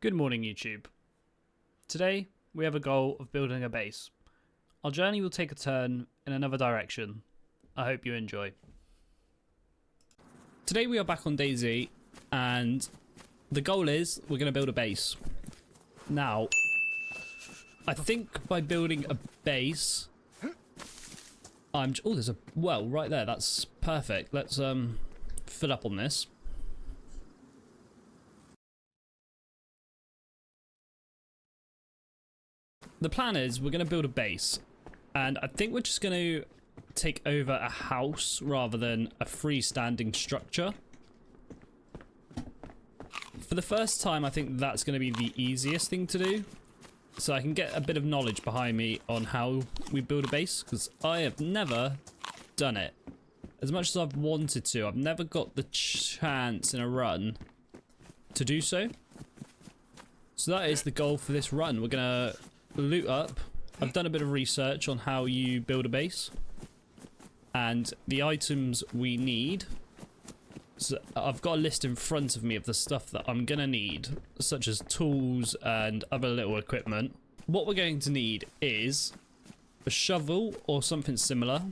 Good morning, YouTube. Today, we have a goal of building a base. Our journey will take a turn in another direction. I hope you enjoy. Today we are back on DayZ, and the goal is we're going to build a base. Now, I think by building a base, oh, there's a well right there. That's perfect. Let's fill up on this. The plan is we're going to build a base, and I think we're just going to take over a house rather than a freestanding structure. For the first time, I think that's going to be the easiest thing to do, so I can get a bit of knowledge behind me on how we build a base, because I have never done it. As much as I've wanted to, I've never got the chance in a run to do so. So that is the goal for this run. We're going to loot up. I've done a bit of research on how you build a base and the items we need. So I've got a list in front of me of the stuff that I'm gonna need, such as tools and other little equipment. What we're going to need is a shovel or something similar,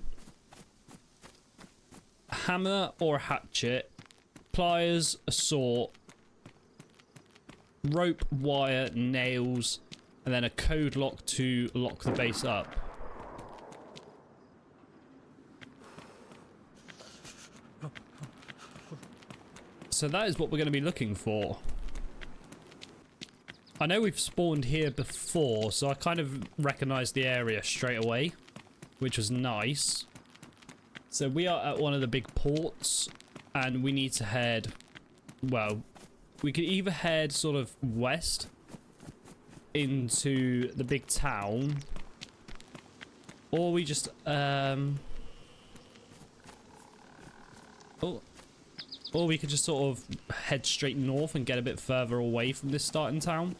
a hammer or a hatchet, pliers, a saw, rope, wire, nails, and then a code lock to lock the base up. So that is what we're going to be looking for. I know we've spawned here before, so I kind of recognized the area straight away, which was nice. So we are at one of the big ports, and we need to head, well, we could either head sort of west into the big town, or we just or we could just sort of head straight north and get a bit further away from this starting town.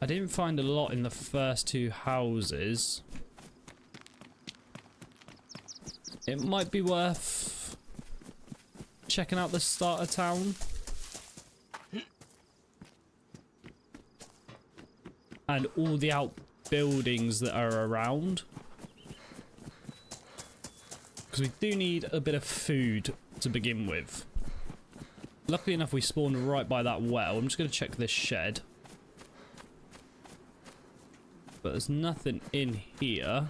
I didn't find a lot in the first two houses. It might be worth checking out the starter town and all the outbuildings that are around, because we do need a bit of food to begin with. Luckily enough, we spawned right by that well. I'm just going to check this shed, but there's nothing in here.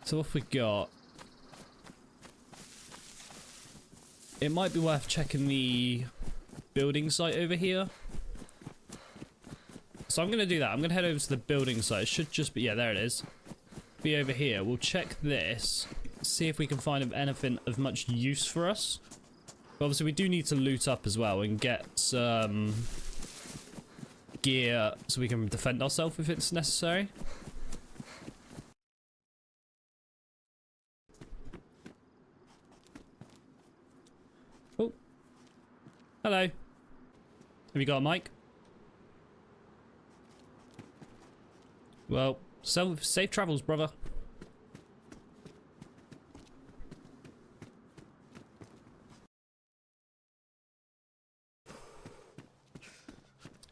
So what have we got? It might be worth checking the building site over here. So I'm going to do that. I'm going to head over to the building site. It should just be, yeah, there it is. Be over here. We'll check this. See if we can find anything of much use for us. But obviously, we do need to loot up as well and get some gear so we can defend ourselves if it's necessary. Oh. Hello. Have you got a mic? Well, safe travels, brother.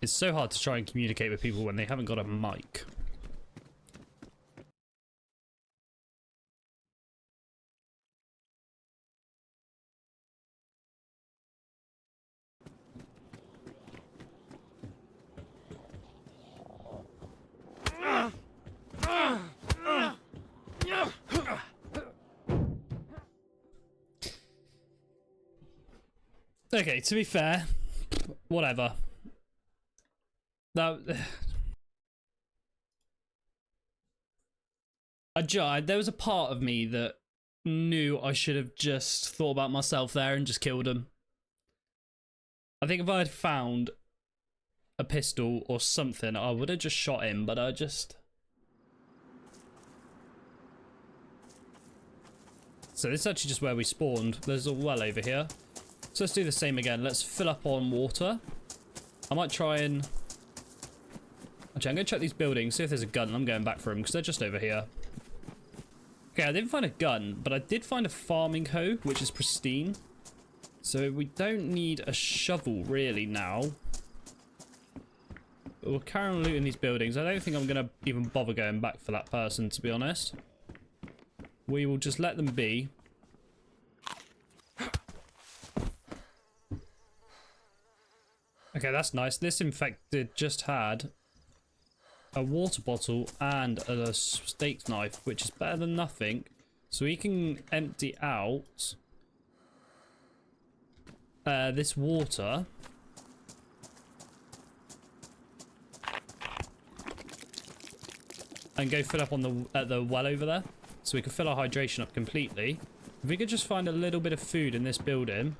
It's so hard to try and communicate with people when they haven't got a mic. Okay, to be fair, whatever. That there was a part of me that knew I should have just thought about myself there and just killed him. I think if I had found a pistol or something, I would have just shot him, but I just... So this is actually just where we spawned. There's a well over here. So let's do the same again. Let's fill up on water. I might try and... Actually, I'm going to check these buildings, see if there's a gun. I'm going back for them because they're just over here. Okay, I didn't find a gun, but I did find a farming hoe, which is pristine. So we don't need a shovel really now. we'll carry on looting these buildings. I don't think I'm going to even bother going back for that person, to be honest. We will just let them be. Okay, that's nice. This infected just had a water bottle and a steak knife, which is better than nothing. So we can empty out this water. And go fill up on at the well over there. So we can fill our hydration up completely. If we could just find a little bit of food in this building,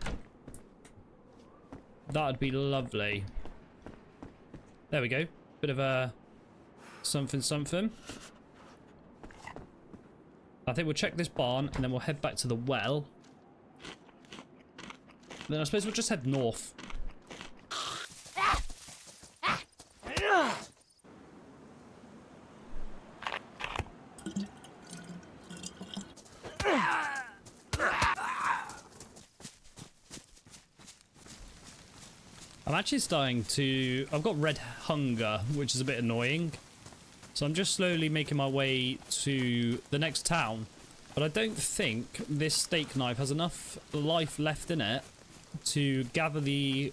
that would be lovely. There we go. Bit of a something something. I think we'll check this barn and then we'll head back to the well. Then I suppose we'll just head north. I'm actually starting to... I've got red hunger, which is a bit annoying. So I'm just slowly making my way to the next town. But I don't think this steak knife has enough life left in it to gather the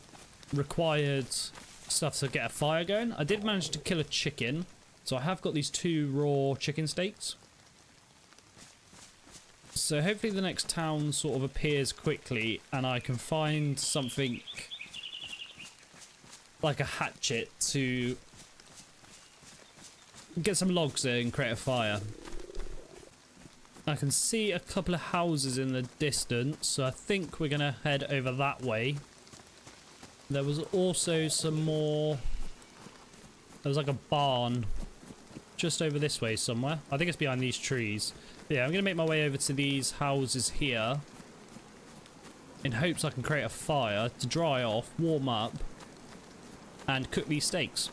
required stuff to get a fire going. I did manage to kill a chicken. So I have got these 2 raw chicken steaks. So hopefully the next town sort of appears quickly and I can find something like a hatchet to get some logs in and create a fire. I can see a couple of houses in the distance, so I think we're gonna head over that way. There was also some more... There was like a barn just over this way somewhere. I think it's behind these trees. But yeah, I'm gonna make my way over to these houses here in hopes I can create a fire to dry off, warm up, and cook these steaks.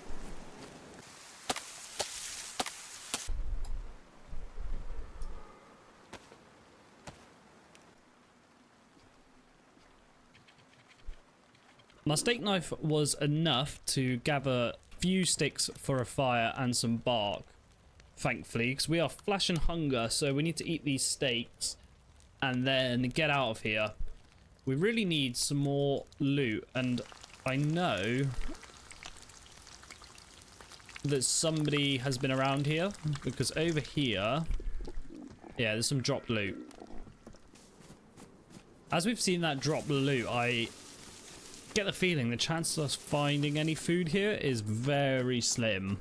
My steak knife was enough to gather a few sticks for a fire and some bark, thankfully, because we are flashing hunger, so we need to eat these steaks and then get out of here. We really need some more loot, and I know that somebody has been around here, because over here, yeah, there's some dropped loot. As we've seen that drop loot, I get the feeling the chance of us finding any food here is very slim.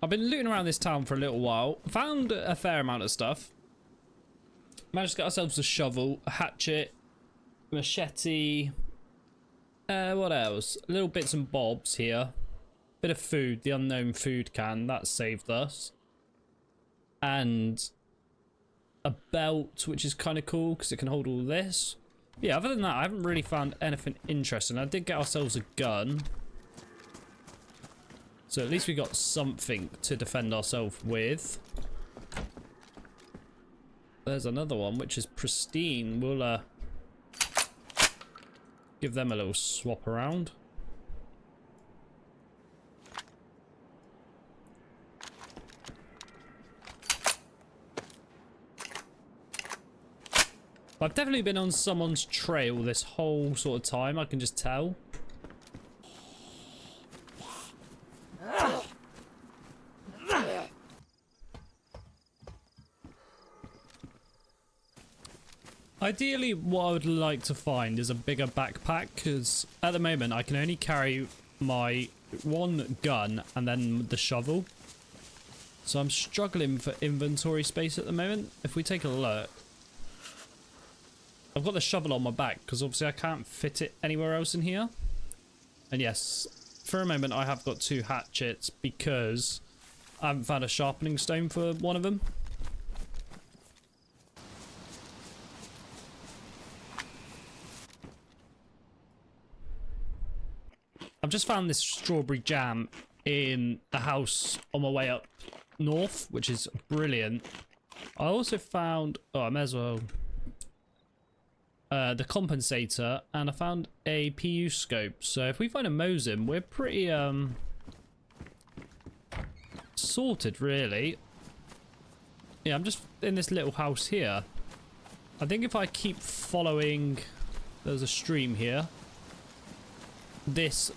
I've been looting around this town for a little while. Found a fair amount of stuff. Managed to get ourselves a shovel, a hatchet, machete. What else? Little bits and bobs here. Bit of food, the unknown food can. That saved us. And a belt, which is kind of cool because it can hold all this. Yeah, other than that, I haven't really found anything interesting. I did get ourselves a gun. So at least we got something to defend ourselves with. There's another one, which is pristine. We'll give them a little swap around. I've definitely been on someone's trail this whole sort of time, I can just tell. Ideally, what I would like to find is a bigger backpack, because at the moment I can only carry my one gun and then the shovel. So I'm struggling for inventory space at the moment. If we take a look, I've got the shovel on my back because obviously I can't fit it anywhere else in here. And yes, for a moment I have got 2 hatchets because I haven't found a sharpening stone for one of them. I've just found this strawberry jam in a house on my way up north, which is brilliant. I also found, oh, I may as well, the compensator, and I found a PU scope. So if we find a Mosin, we're pretty sorted, really. Yeah, I'm just in this little house here. I think if I keep following, there's a stream here, this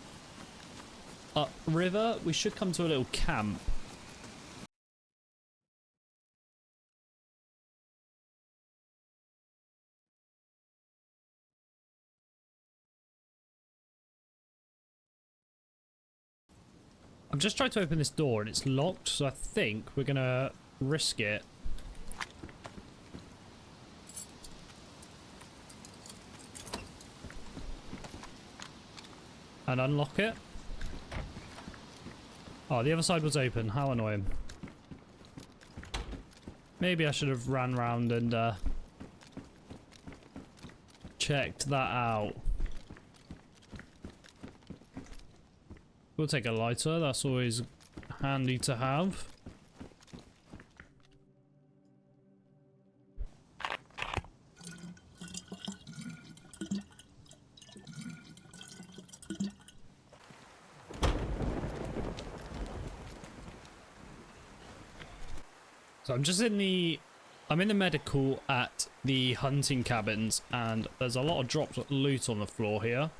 up river, we should come to a little camp. I've just tried to open this door and it's locked, so I think we're gonna risk it. And unlock it. Oh, the other side was open. How annoying. Maybe I should have ran round and checked that out. We'll take a lighter. That's always handy to have. So I'm in the medical at the hunting cabins, and there's a lot of dropped loot on the floor here.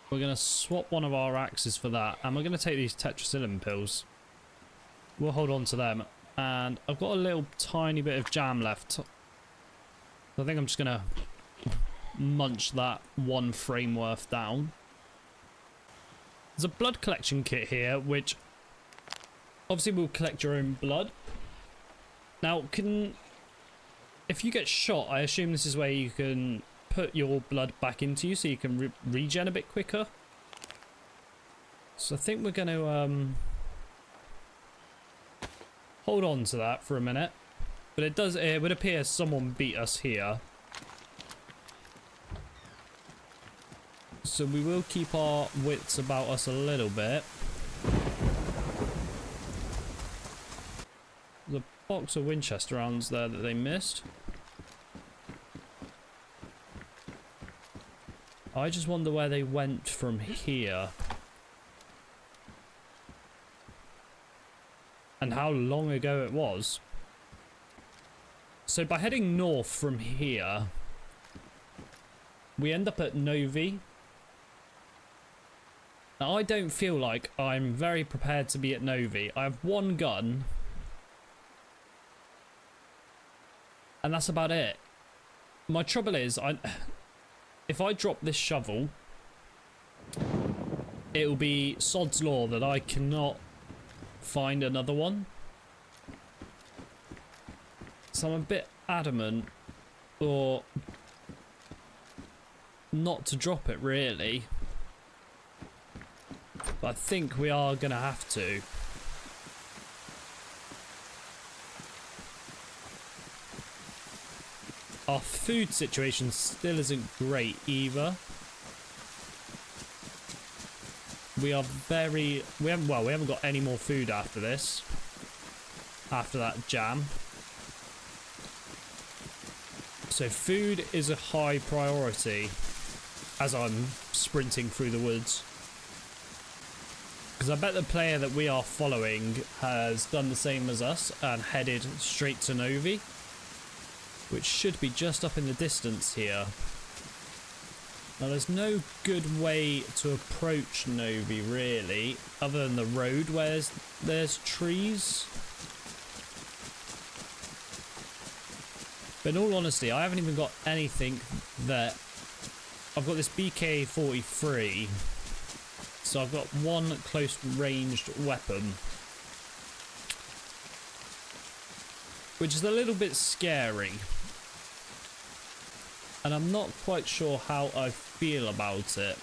We're going to swap one of our axes for that, and we're going to take these tetracycline pills. We'll hold on to them, and I've got a little tiny bit of jam left. I think I'm just going to munch that one frame worth down. There's a blood collection kit here, which obviously will collect your own blood. Now, if you get shot, I assume this is where you can put your blood back into you so you can regen a bit quicker. So I think we're going to hold on to that for a minute. But it would appear someone beat us here. So we will keep our wits about us a little bit. There's a box of Winchester rounds there that they missed. I just wonder where they went from here. And how long ago it was. So by heading north from here, we end up at Novi. Now I don't feel like I'm very prepared to be at Novi. I have one gun. And that's about it. My trouble is, if I drop this shovel, it will be sod's law that I cannot find another one. So I'm a bit adamant, or not to drop it really. But I think we are going to have to. Our food situation still isn't great either. We haven't got any more food after this. After that jam. So food is a high priority as I'm sprinting through the woods. Because I bet the player that we are following has done the same as us and headed straight to Novi, which should be just up in the distance here. Now there's no good way to approach Novi really, other than the road where there's trees. But in all honesty, I haven't even got anything that... I've got this BK-43, so I've got one close ranged weapon, which is a little bit scary. And I'm not quite sure how I feel about it.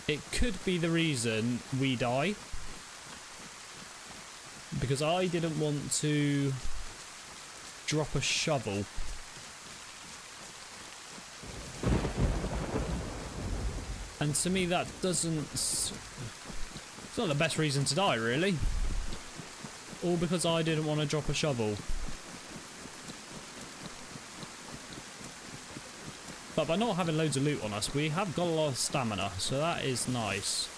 it could be the reason we die. Because I didn't want to drop a shovel. And to me that doesn't... It's not the best reason to die, really. All because I didn't want to drop a shovel. But by not having loads of loot on us, we have got a lot of stamina, so that is nice.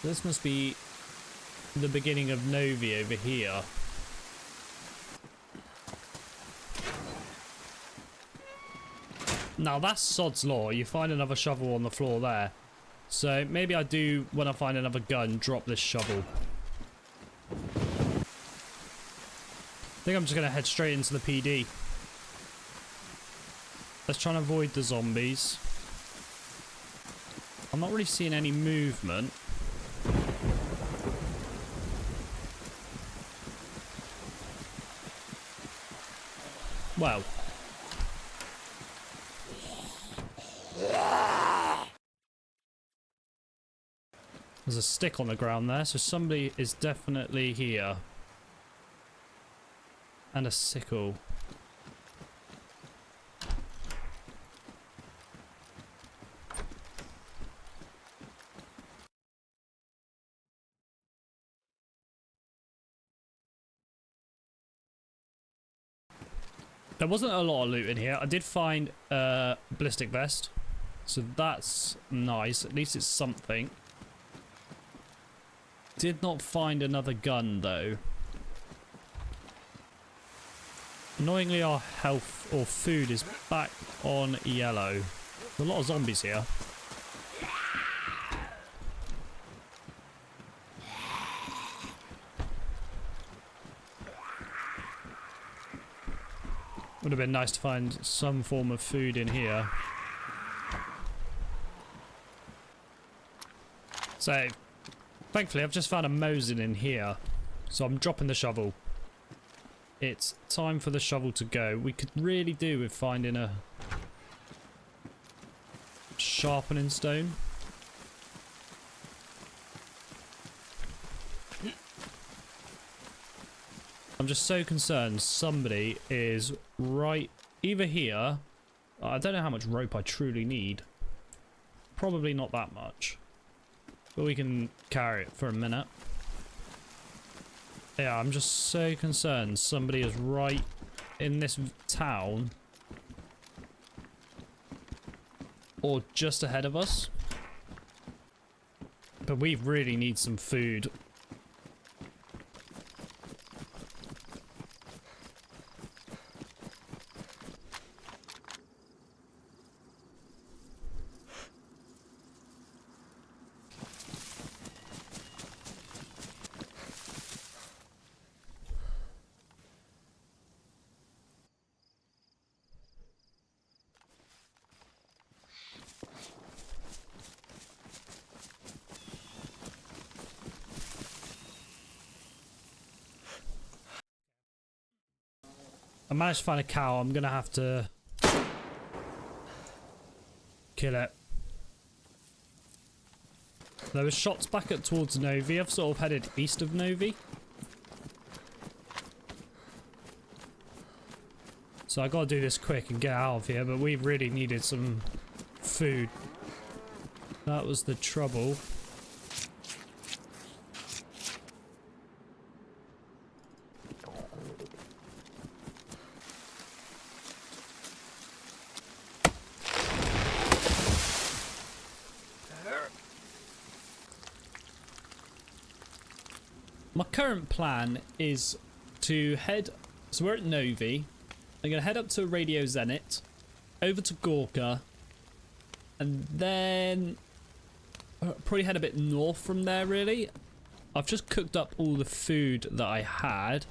This must be the beginning of Novi over here. Now that's sod's law. You find another shovel on the floor there. So maybe I do, when I find another gun, drop this shovel. I think I'm just going to head straight into the PD. Let's try and avoid the zombies. I'm not really seeing any movement. Well. There's a stick on the ground there, so somebody is definitely here. And a sickle. There wasn't a lot of loot in here. I did find a ballistic vest. So that's nice. At least it's something. Did not find another gun though. Annoyingly, our health or food is back on yellow. There's a lot of zombies here. Would have been nice to find some form of food in here. So, thankfully I've just found a Mosin in here. So I'm dropping the shovel. It's time for the shovel to go. We could really do with finding a sharpening stone. I'm just so concerned somebody is right either here. I don't know how much rope I truly need. Probably not that much. But we can carry it for a minute. Yeah, I'm just so concerned somebody is right in this town. Or just ahead of us. But we really need some food. I managed to find a cow. I'm gonna have to kill it. There was shots back at towards Novi. I've sort of headed east of Novi. So I gotta do this quick and get out of here, but we really needed some food. That was the trouble. My current plan is to head, so we're at Novi. I'm going to head up to Radio Zenit, over to Gorka, and then probably head a bit north from there, really. I've just cooked up all the food that I had.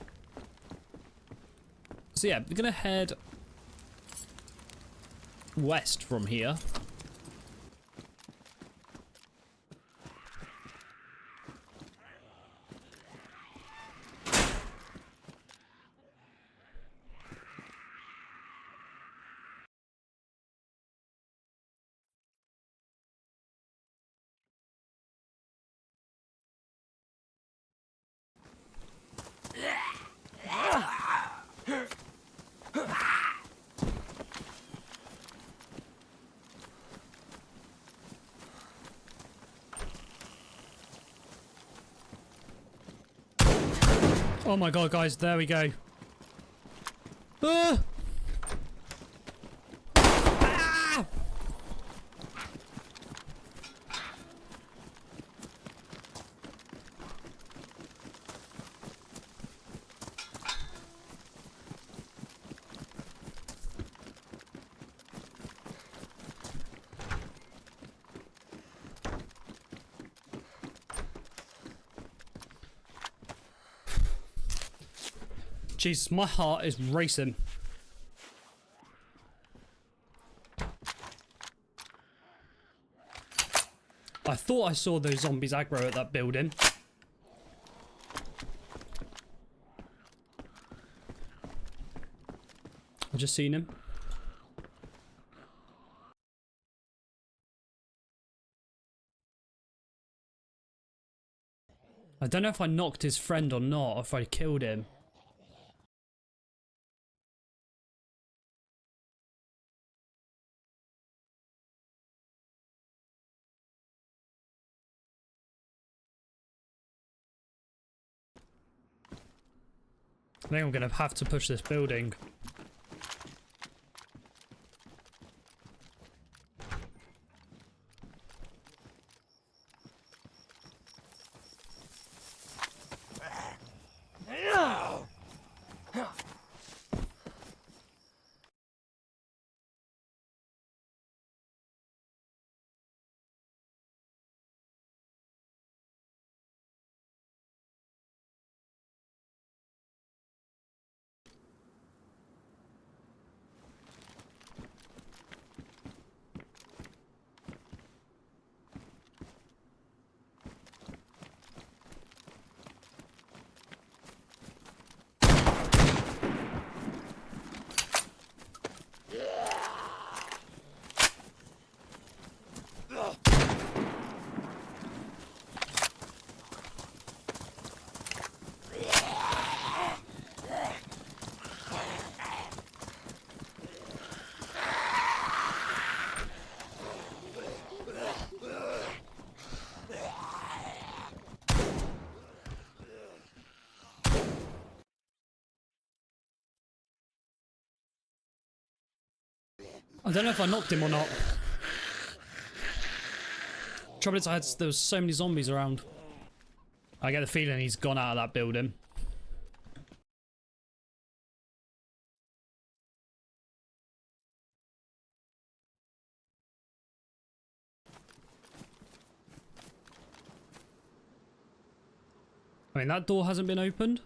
So yeah, we're going to head west from here. Oh my god, guys, there we go. Ah! Ah! Jesus, my heart is racing. I thought I saw those zombies aggro at that building. I just seen him. I don't know if I knocked his friend or not, or if I killed him. I think I'm gonna have to push this building. I don't know if I knocked him or not. Trouble is, there was so many zombies around. I get the feeling he's gone out of that building. I mean, that door hasn't been opened.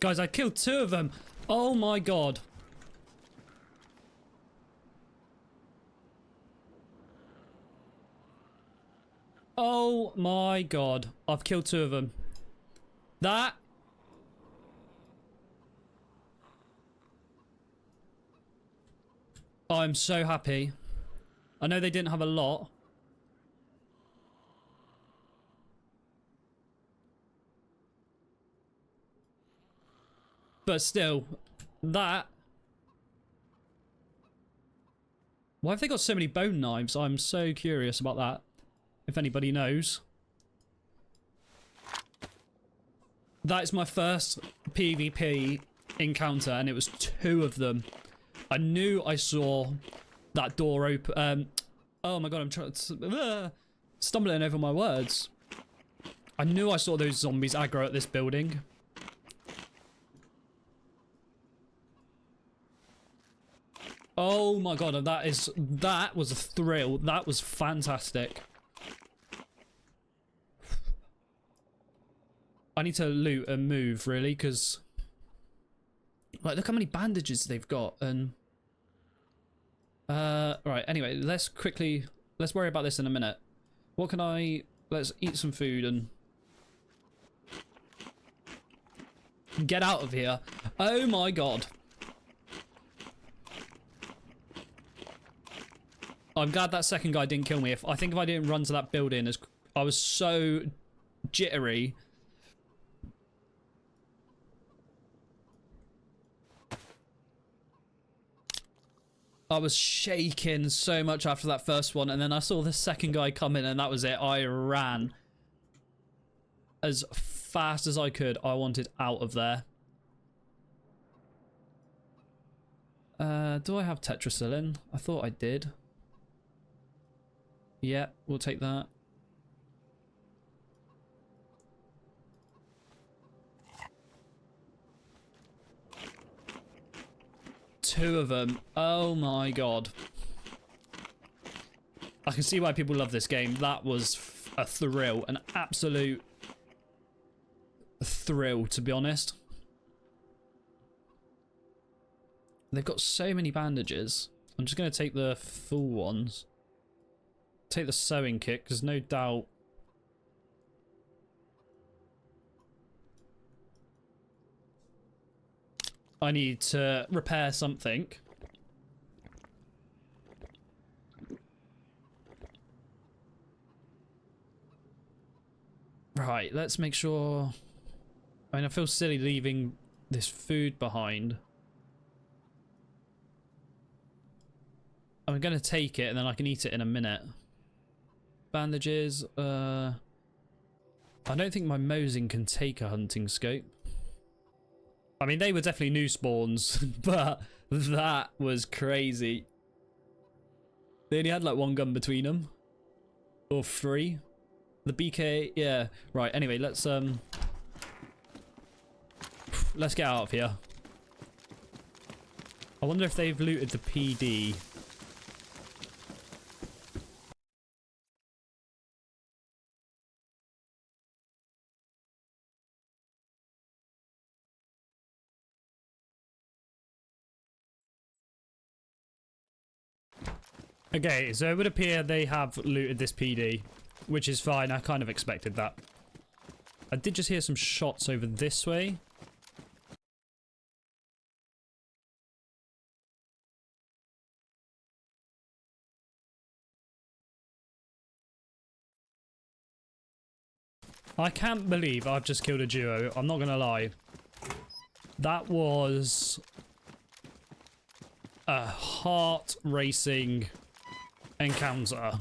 Guys, I killed 2 of them. Oh my god. Oh my god. I've killed 2 of them. That... I'm so happy. I know they didn't have a lot. But still, that... Why have they got so many bone knives? I'm so curious about that. If anybody knows. That is my first PvP encounter, and it was 2 of them. I knew I saw that door open. Oh my god, I'm trying to... stumbling over my words. I knew I saw those zombies aggro at this building. Oh my god, that was a thrill. That was fantastic. I need to loot and move, really, because... Like, look how many bandages they've got, and... right, anyway, let's worry about this in a minute. What can let's eat some food and... Get out of here. Oh my god. I'm glad that second guy didn't kill me. I think if I didn't run to that building, I was so jittery. I was shaking so much after that first one, and then I saw the second guy come in, and that was it. I ran as fast as I could. I wanted out of there. Do I have tetracycline? I thought I did. Yeah, we'll take that. Two of them. Oh my god. I can see why people love this game. That was a thrill. An absolute thrill, to be honest. They've got so many bandages. I'm just going to take the full ones. Take the sewing kit, because no doubt... I need to repair something. Right, let's make sure... I mean, I feel silly leaving this food behind. I'm going to take it and then I can eat it in a minute. Bandages. I don't think my Mosing can take a hunting scope. I mean, they were definitely new spawns, but that was crazy. They only had like one gun between them. Or three. The BK, yeah. Right, anyway, let's get out of here. I wonder if they've looted the PD. Okay, so it would appear they have looted this PD, which is fine. I kind of expected that. I did just hear some shots over this way. I can't believe I've just killed a duo. I'm not gonna lie. That was a heart-racing encounter.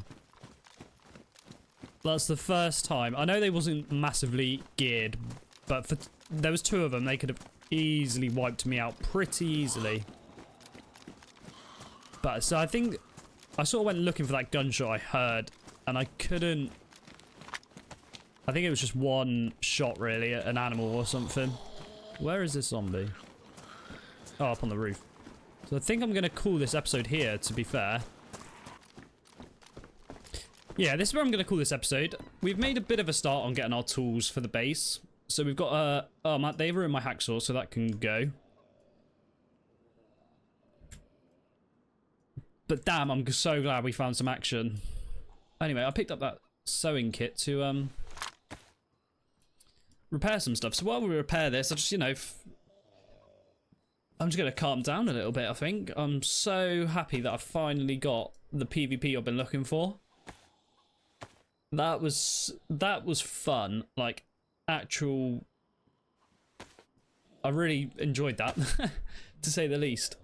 That's the first time. I know they wasn't massively geared, but there was two of them. They could have easily wiped me out pretty easily. But so I think I sort of went looking for that gunshot I heard, and I couldn't. I think it was just one shot really at an animal or something. Where is this zombie? Oh, up on the roof. So I think I'm going to call this episode here, to be fair. Yeah, this is where I'm going to call this episode. We've made a bit of a start on getting our tools for the base. So we've got oh, they've ruined my hacksaw, so that can go. But damn, I'm so glad we found some action. Anyway, I picked up that sewing kit to repair some stuff. So while we repair this, I just, you know, I'm just going to calm down a little bit, I think. I'm so happy that I finally got the PvP I've been looking for. That was fun. Like, actual... I really enjoyed that, to say the least.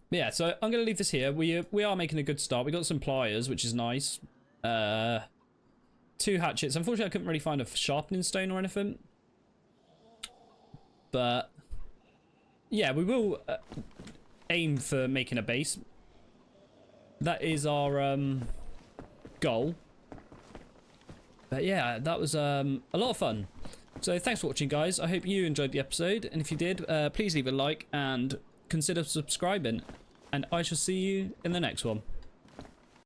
But yeah, so I'm going to leave this here. We are making a good start. We got some pliers, which is nice. 2 hatchets. Unfortunately, I couldn't really find a sharpening stone or anything. But yeah, we will aim for making a base. That is our goal. But yeah, that was a lot of fun. So thanks for watching, guys. I hope you enjoyed the episode, and if you did, please leave a like and consider subscribing, and I shall see you in the next one.